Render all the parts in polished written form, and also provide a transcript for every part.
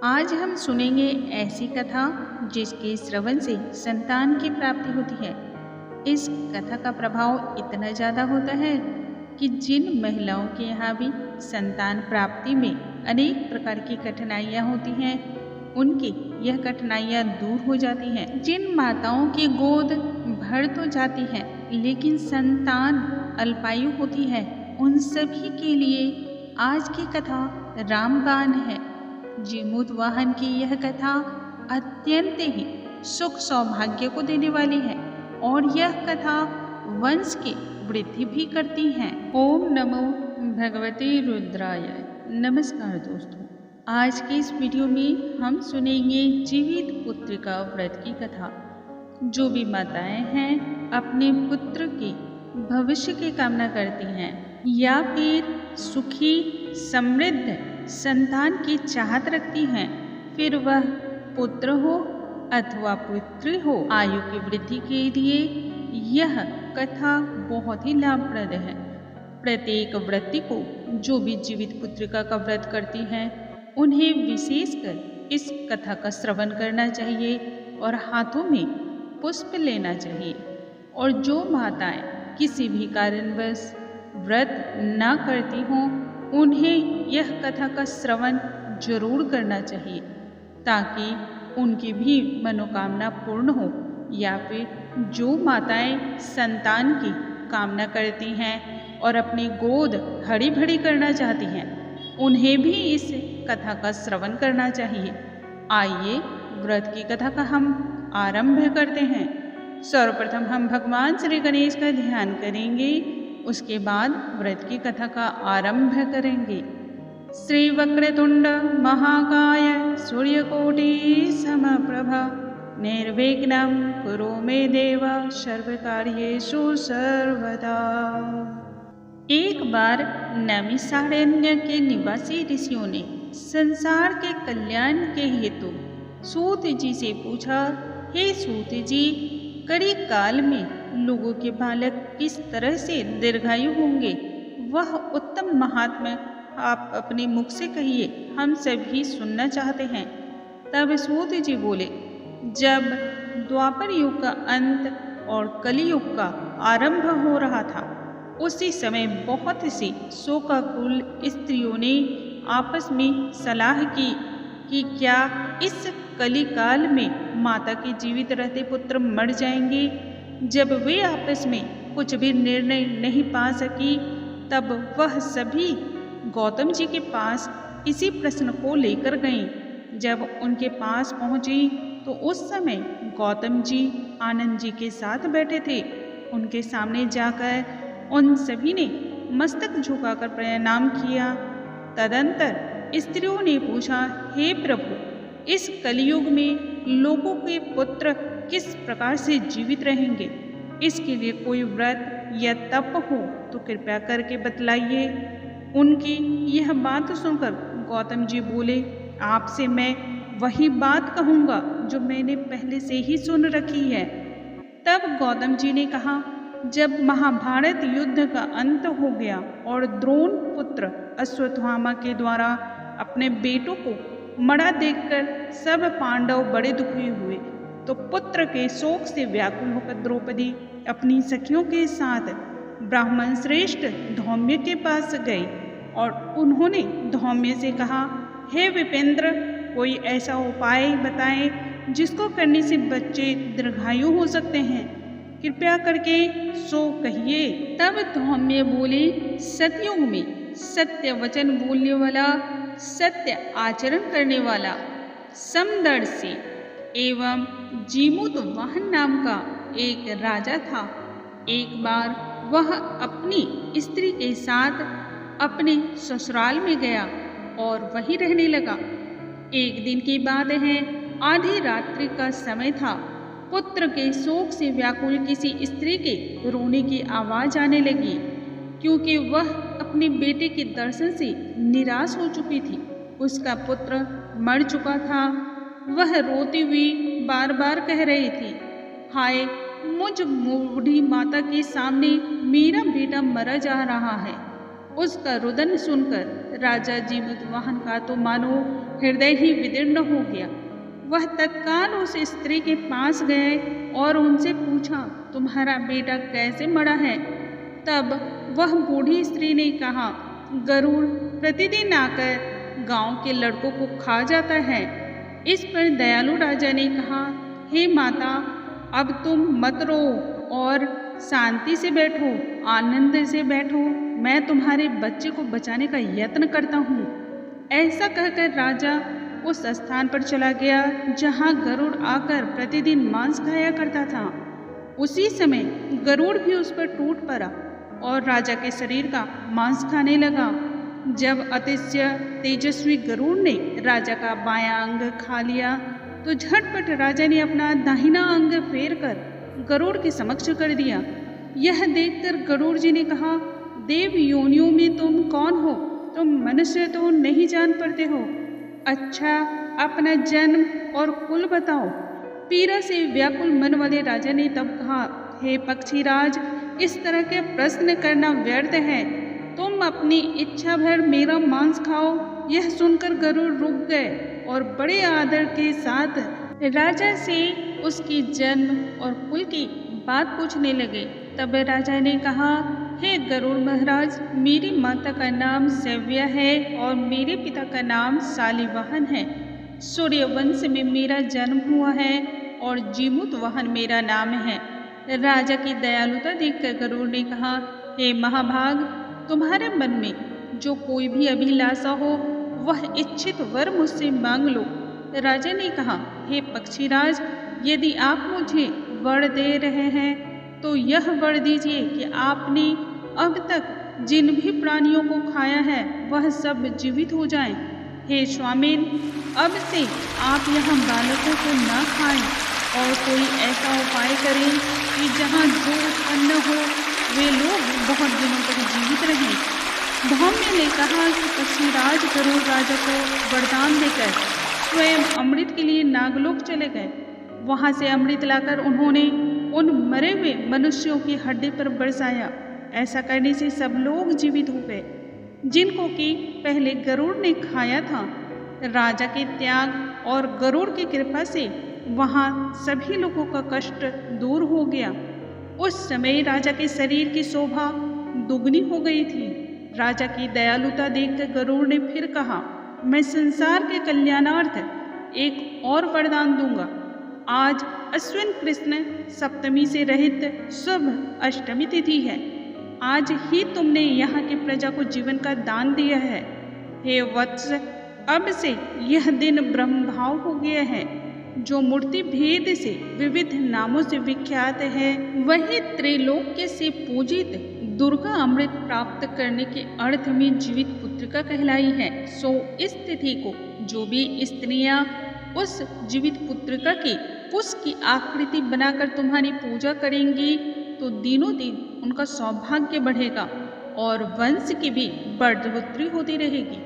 आज हम सुनेंगे ऐसी कथा जिसके श्रवण से संतान की प्राप्ति होती है। इस कथा का प्रभाव इतना ज़्यादा होता है कि जिन महिलाओं के यहाँ भी संतान प्राप्ति में अनेक प्रकार की कठिनाइयाँ होती हैं, उनकी यह कठिनाइयाँ दूर हो जाती हैं। जिन माताओं की गोद भर तो जाती है लेकिन संतान अल्पायु होती है, उन सभी के लिए आज की कथा रामबाण है। जीमूत वाहन की यह कथा अत्यंत ही सुख सौभाग्य को देने वाली है और यह कथा वंश की वृद्धि भी करती है। ओम नमो भगवते रुद्राय। नमस्कार दोस्तों, आज की इस वीडियो में हम सुनेंगे जीवित पुत्र का व्रत की कथा। जो भी माताएं हैं अपने पुत्र की भविष्य की कामना करती हैं या फिर सुखी समृद्ध संतान की चाहत रखती हैं, फिर वह पुत्र हो अथवा पुत्री हो, आयु की वृद्धि के लिए यह कथा बहुत ही लाभप्रद है। प्रत्येक व्रती को जो भी जीवित पुत्रिका का व्रत करती हैं, उन्हें विशेषकर इस कथा का श्रवण करना चाहिए और हाथों में पुष्प लेना चाहिए। और जो माताएं किसी भी कारणवश व्रत न करती हों, उन्हें यह कथा का श्रवण जरूर करना चाहिए ताकि उनकी भी मनोकामना पूर्ण हो। या फिर जो माताएं संतान की कामना करती हैं और अपनी गोद हरी भरी करना चाहती हैं, उन्हें भी इस कथा का श्रवण करना चाहिए। आइए व्रत की कथा का हम आरंभ करते हैं। सर्वप्रथम हम भगवान श्री गणेश का ध्यान करेंगे, उसके बाद व्रत की कथा का आरंभ करेंगे। श्री वक्रतुंड महाकाय सूर्यकोटि समप्रभा निर्विघ्नं कुरु मे देव सर्वकार्येषु सर्वदा। एक बार नैमिषारण्य के निवासी ऋषियों ने संसार के कल्याण के हेतु सूत जी से पूछा, हे सूत जी, कड़ी काल में लोगों के बालक किस तरह से दीर्घायु होंगे? वह उत्तम महात्मा आप अपने मुख से कहिए, हम सभी सुनना चाहते हैं। तब सूत जी बोले, जब द्वापर युग का अंत और कलियुग का आरंभ हो रहा था, उसी समय बहुत सी शोकाकुल स्त्रियों ने आपस में सलाह की कि क्या इस कलिकाल में माता के जीवित रहते पुत्र मर जाएंगे। जब वे आपस में कुछ भी निर्णय नहीं पा सकी, तब वह सभी गौतम जी के पास इसी प्रश्न को लेकर गईं। जब उनके पास पहुंची तो उस समय गौतम जी आनंद जी के साथ बैठे थे। उनके सामने जाकर उन सभी ने मस्तक झुकाकर प्रणाम किया। तदंतर स्त्रियों ने पूछा, हे प्रभु, इस कलियुग में लोगों के पुत्र किस प्रकार से जीवित रहेंगे? इसके लिए कोई व्रत या तप हो तो कृपया करके बतलाइए। उनकी यह बात सुनकर गौतम जी बोले, आपसे मैं वही बात कहूँगा जो मैंने पहले से ही सुन रखी है। तब गौतम जी ने कहा, जब महाभारत युद्ध का अंत हो गया और द्रोण पुत्र अश्वत्थामा के द्वारा अपने बेटों को मरा देखकर सब पांडव बड़े दुखी हुए, तो पुत्र के शोक से व्याकुल होकर द्रौपदी अपनी सखियों के साथ ब्राह्मण श्रेष्ठ धौम्य के पास गई और उन्होंने धौम्य से कहा, हे विपेंद्र, कोई ऐसा उपाय बताएं जिसको करने से बच्चे दीर्घायु हो सकते हैं, कृपया करके सो कहिए। तब धौम्य बोले, सतयुग में सत्य वचन बोलने वाला, सत्य आचरण करने वाला, समदर्शी एवं जीमूत वाहन नाम का एक राजा था। एक बार वह अपनी स्त्री के साथ अपने ससुराल में गया और वहीं रहने लगा। एक दिन की बात है, आधी रात्रि का समय था। पुत्र के शोक से व्याकुल किसी स्त्री के रोने की आवाज आने लगी, क्योंकि वह अपने बेटे के दर्शन से निराश हो चुकी थी। उसका पुत्र मर चुका था। वह रोती हुई बार बार कह रही थी, हाय, मुझ बूढ़ी माता के सामने मेरा बेटा मरा जा रहा है उसका रुदन सुनकर राजा जीमूतवाहन का तो मानो हृदय ही विदीर्ण हो गया। वह तत्काल उस स्त्री के पास गए और उनसे पूछा, तुम्हारा बेटा कैसे मरा है? तब वह बूढ़ी स्त्री ने कहा, गरुड़ प्रतिदिन आकर गांव के लड़कों को खा जाता है। इस पर दयालु राजा ने कहा, हे माता, अब तुम मत रो और शांति से बैठो, आनंद से बैठो, मैं तुम्हारे बच्चे को बचाने का यत्न करता हूँ। ऐसा कहकर राजा उस स्थान पर चला गया जहाँ गरुड़ आकर प्रतिदिन मांस खाया करता था। उसी समय गरुड़ भी उस पर टूट पड़ा और राजा के शरीर का मांस खाने लगा। जब अतिशय तेजस्वी गरुड़ ने राजा का बायां अंग खा लिया तो झटपट राजा ने अपना दाहिना अंग फेर कर गरुड़ के समक्ष कर दिया। यह देखकर गरुड़ जी ने कहा, देव योनियों में तुम कौन हो? तुम मनुष्य तो नहीं जान पड़ते हो। अच्छा, अपना जन्म और कुल बताओ। पीड़ा से व्याकुल मन वाले राजा ने तब कहा, हे पक्षीराज, इस तरह के प्रश्न करना व्यर्थ है। तुम अपनी इच्छा भर मेरा मांस खाओ। यह सुनकर गरुड़ रुक गए और बड़े आदर के साथ राजा से उसकी जन्म और कुल की बात पूछने लगे। तब राजा ने कहा, हे गरुड़ महाराज, मेरी माता का नाम सव्या है और मेरे पिता का नाम शालिवाहन है। सूर्यवंश में मेरा जन्म हुआ है और जीमूतवाहन मेरा नाम है। राजा की दयालुता देखकर गरुड़ ने कहा, हे महाभाग, तुम्हारे मन में जो कोई भी अभिलाषा हो वह इच्छित वर मुझसे मांग लो। राजा ने कहा, हे पक्षीराज, यदि आप मुझे वर दे रहे हैं तो यह वर दीजिए कि आपने अब तक जिन भी प्राणियों को खाया है वह सब जीवित हो जाएं। हे स्वामिन, अब से आप यहाँ बालकों को न खाएं और कोई ऐसा उपाय करें कि जहाँ जो उत्पन्न हो वे लोग बहुत दिनों तक जीवित रहें। धौम्य ने कहा कि पक्षीराज गरुड़ राजा को वरदान देकर स्वयं अमृत के लिए नागलोक चले गए। वहाँ से अमृत लाकर उन्होंने उन मरे हुए मनुष्यों की हड्डी पर बरसाया। ऐसा करने से सब लोग जीवित हो गए जिनको कि पहले गरुड़ ने खाया था। राजा के त्याग और गरुड़ की कृपा से वहाँ सभी लोगों का कष्ट दूर हो गया। उस समय राजा के शरीर की शोभा दुगनी हो गई थी। राजा की दयालुता देखकर गरुड़ ने फिर कहा, मैं संसार के कल्याणार्थ एक और वरदान दूंगा। आज अश्विन कृष्ण सप्तमी से रहित शुभ अष्टमी तिथि है। आज ही तुमने यहाँ की प्रजा को जीवन का दान दिया है। हे वत्स, अब से यह दिन ब्रह्म भाव हो गया है। जो मूर्ति भेद से विविध नामों से विख्यात है वही त्रैलोक्य से पूजित दुर्गा अमृत प्राप्त करने के अर्थ में जीवित पुत्रिका कहलाई है। सो इस तिथि को जो भी स्त्रियां उस जीवित पुत्रिका की पुष्प की आकृति बनाकर तुम्हारी पूजा करेंगी तो दिनों दिन उनका सौभाग्य बढ़ेगा और वंश की भी बढ़ोतरी होती रहेगी।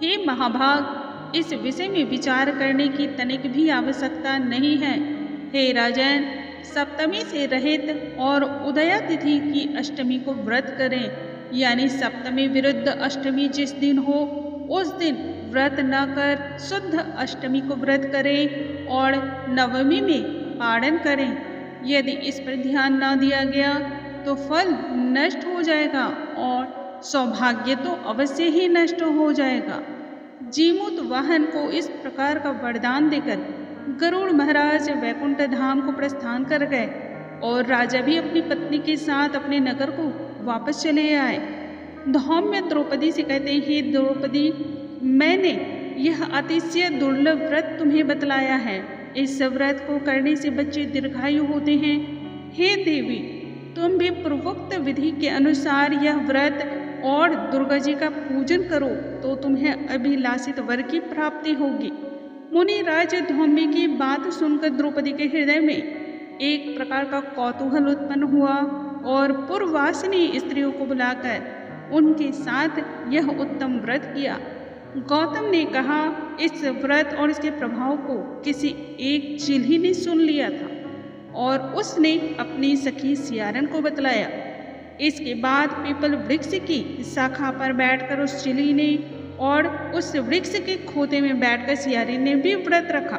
हे महाभाग, इस विषय में विचार करने की तनिक भी आवश्यकता नहीं है। हे राजन, सप्तमी से रहित और उदया तिथि की अष्टमी को व्रत करें, यानी सप्तमी विरुद्ध अष्टमी जिस दिन हो उस दिन व्रत न कर शुद्ध अष्टमी को व्रत करें और नवमी में पारण करें। यदि इस पर ध्यान न दिया गया तो फल नष्ट हो जाएगा और सौभाग्य तो अवश्य ही नष्ट हो जाएगा। जीमूतवाहन को इस प्रकार का वरदान देकर गरुड़ महाराज वैकुंठ धाम को प्रस्थान कर गए और राजा भी अपनी पत्नी के साथ अपने नगर को वापस चले आए। धौम्य द्रौपदी से कहते हैं, हे द्रौपदी, मैंने यह अतिशय दुर्लभ व्रत तुम्हें बतलाया है। इस व्रत को करने से बच्चे दीर्घायु होते हैं। हे देवी, तुम भी पूर्वोक्त विधि के अनुसार यह व्रत और दुर्गा जी का पूजन करो तो तुम्हें अभिलाषित वर की प्राप्ति होगी। मुनिराज धौम्य की बात सुनकर द्रौपदी के हृदय में एक प्रकार का कौतूहल उत्पन्न हुआ और पूर्ववासिनी स्त्रियों को बुलाकर उनके साथ यह उत्तम व्रत किया। गौतम ने कहा, इस व्रत और इसके प्रभाव को किसी एक चील ही ने सुन लिया था और उसने अपनी सखी सियारन को बतलाया। इसके बाद पीपल वृक्ष की शाखा पर बैठकर उस चिली ने और उस वृक्ष के खोते में बैठकर सियारे ने भी व्रत रखा।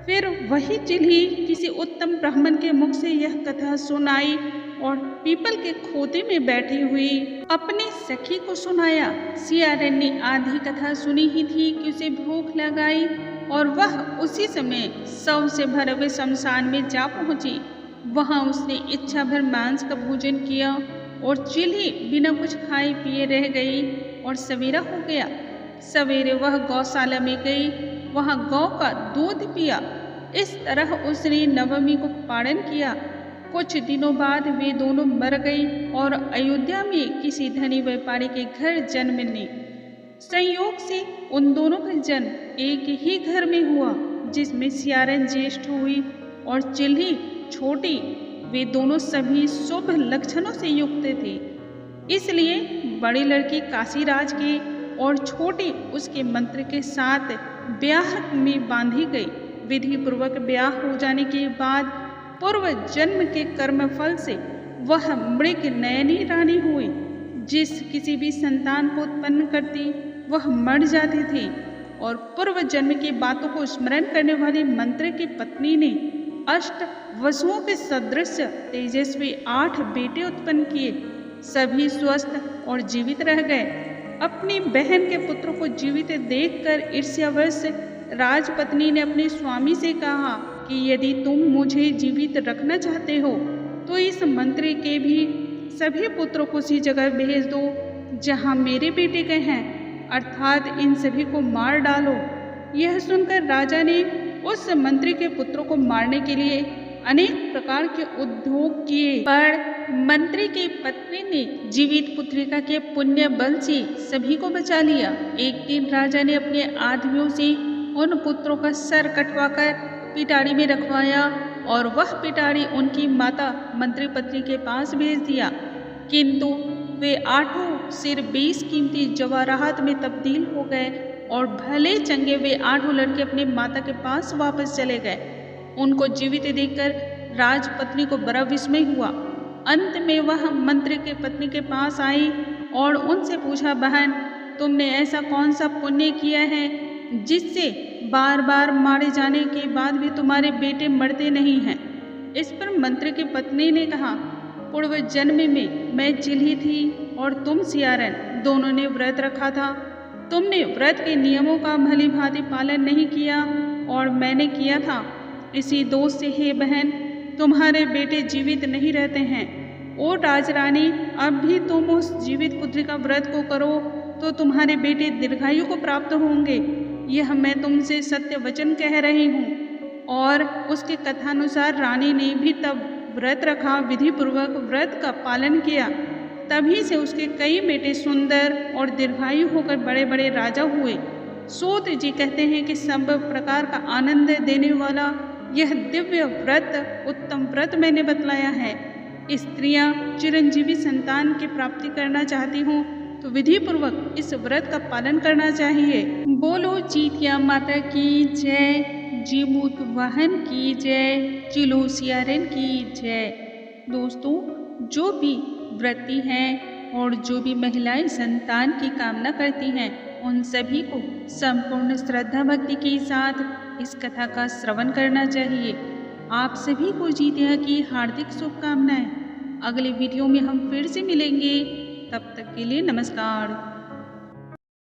फिर वही चिल्ही किसी उत्तम ब्राह्मण के मुख से यह कथा सुनाई और पीपल के खोते में बैठी हुई अपनी सखी को सुनाया। सियारन ने आधी कथा सुनी ही थी कि उसे भूख लगाई और वह उसी समय शव से भरे हुए शमशान में जा पहुंची। वहां उसने इच्छा भर मांस का भोजन किया और चिल्ही बिना कुछ खाए पिए रह गई और सवेरा हो गया। सवेरे वह गौशाला में गई, वहां गौ का दूध पिया। इस तरह उसने नवमी को पारण किया। कुछ दिनों बाद वे दोनों मर गई और अयोध्या में किसी धनी व्यापारी के घर जन्म ली। संयोग से उन दोनों का जन्म एक ही घर में हुआ, जिसमें सियारन ज्येष्ठ हुई और चिल्ही छोटी। वे दोनों सभी शुभ लक्षणों से युक्त थे, इसलिए बड़ी लड़की काशीराज के और छोटी उसके मंत्र के साथ ब्याह में बांधी गई। विधि पूर्वक ब्याह हो जाने के बाद पूर्व जन्म के कर्मफल से वह मृग नयनी रानी हुई। जिस किसी भी संतान को उत्पन्न करती वह मर जाती थी और पूर्व जन्म की बातों को स्मरण करने वाली मंत्री की पत्नी ने अष्ट वसुओं के सदृश तेजस्वी 8 बेटे उत्पन्न किए। सभी स्वस्थ और जीवित रह गए। अपनी बहन के पुत्र को जीवित देखकर ईर्ष्यावश राजपत्नी ने अपने स्वामी से कहा कि यदि तुम मुझे जीवित रखना चाहते हो तो इस मंत्री के भी सभी पुत्रों को उसी जगह भेज दो जहां मेरे बेटे गए हैं, अर्थात इन सभी को मार डालो। यह सुनकर राजा ने उस मंत्री के पुत्रों को मारने के लिए अनेक प्रकार के उद्योग किए, पर मंत्री की पत्नी ने जीवित पुत्रिका के पुण्य बल से सभी को बचा लिया। एक दिन राजा ने अपने आदमियों से उन पुत्रों का सर कटवाकर पिटारी में रखवाया और वह पिटारी उनकी माता मंत्री पत्नी के पास भेज दिया। किंतु वे 8 सिर 20 कीमती जवाहरात में तब्दील हो गए और भले चंगे वे 8 लड़के अपनी माता के पास वापस चले गए। उनको जीवित देखकर राजपत्नी को बड़ा विस्मय हुआ। अंत में वह मंत्री के पत्नी के पास आई और उनसे पूछा, बहन, तुमने ऐसा कौन सा पुण्य किया है जिससे बार बार मारे जाने के बाद भी तुम्हारे बेटे मरते नहीं हैं? इस पर मंत्री की पत्नी ने कहा, पूर्व जन्म में मैं चिल्ही थी और तुम सियारन, दोनों ने व्रत रखा था। तुमने व्रत के नियमों का भली भांति पालन नहीं किया और मैंने किया था। इसी दोष से हे बहन, तुम्हारे बेटे जीवित नहीं रहते हैं। ओ राजरानी, अब भी तुम उस जीवित पुत्री का व्रत को करो तो तुम्हारे बेटे दीर्घायु को प्राप्त होंगे। यह मैं तुमसे सत्य वचन कह रही हूँ। और उसके कथानुसार रानी ने भी तब व्रत रखा, विधि पूर्वक व्रत का पालन किया। तभी से उसके कई बेटे सुंदर और दीर्घायु होकर बड़े बड़े राजा हुए। सूत जी कहते हैं कि सब प्रकार का आनंद देने वाला यह दिव्य व्रत उत्तम व्रत मैंने बतलाया है। स्त्रियां चिरंजीवी संतान की प्राप्ति करना चाहती हूँ तो विधि पूर्वक इस व्रत का पालन करना चाहिए। बोलो जीतिया माता की जय, जीमूत वाहन की जय, चिलो सियारन की जय। दोस्तों, जो भी व्रती हैं और जो भी महिलाएं संतान की कामना करती हैं, उन सभी को संपूर्ण श्रद्धा भक्ति के साथ इस कथा का श्रवण करना चाहिए। आप सभी को जीतिया की हार्दिक शुभकामनाएं। अगले वीडियो में हम फिर से मिलेंगे, तब तक के लिए नमस्कार।